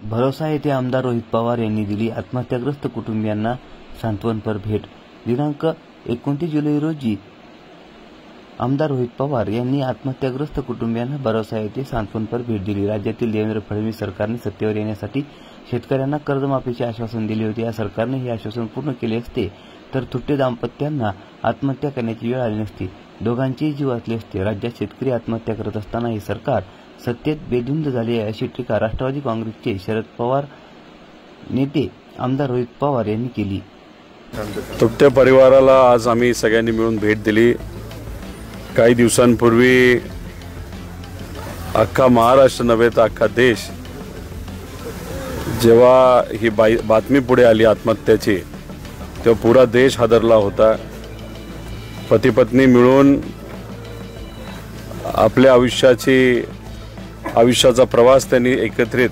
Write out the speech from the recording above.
भरोसा येथे आमदार रोहित पवार यांनी दिली आत्महत्याग्रस्त कुटुंबियांना सांत्वनपर भेट। दिनांक 29 जुलै रोजी आमदार रोहित पवार यांनी आत्महत्याग्रस्त कुटुंबियांना भरोसा येथे सांत्वनपर भेट दिली। राज्यातील देवेंद्र फडणवीस सरकारने सत्तेवर येण्यासाठी शेतकऱ्यांना कर्जमाफीचे आश्वासन दिले होते। या सरकारने हे आश्वासन पूर्ण केले असते तर थुट्टे दाम्पत्यांना आत्महत्या करण्याची वेळ आली नसती, दोघांचेही जीव वाचले असते। राज्यात शेतकरी आत्महत्या करत असताना हे सरकार सत्तेत बेधुंद झाले आहे, अशी टीका राष्ट्रवादी काँग्रेसचे शरद पवार नेते आमदार रोहित पवार यांनी केली। तुटत्या परिवाराला आज आम्ही सगळ्यांनी मिळून भेट दिली। काही दिवसांपूर्वी अख्खा महाराष्ट्र नव्हे तर अख्खा देश जेव्हा ही बातमी पुढे आली आत्महत्याची, तेव्हा पुरा देश हादरला होता। पती पत्नी मिळून आपल्या आयुष्याचा प्रवास त्यांनी एकत्रित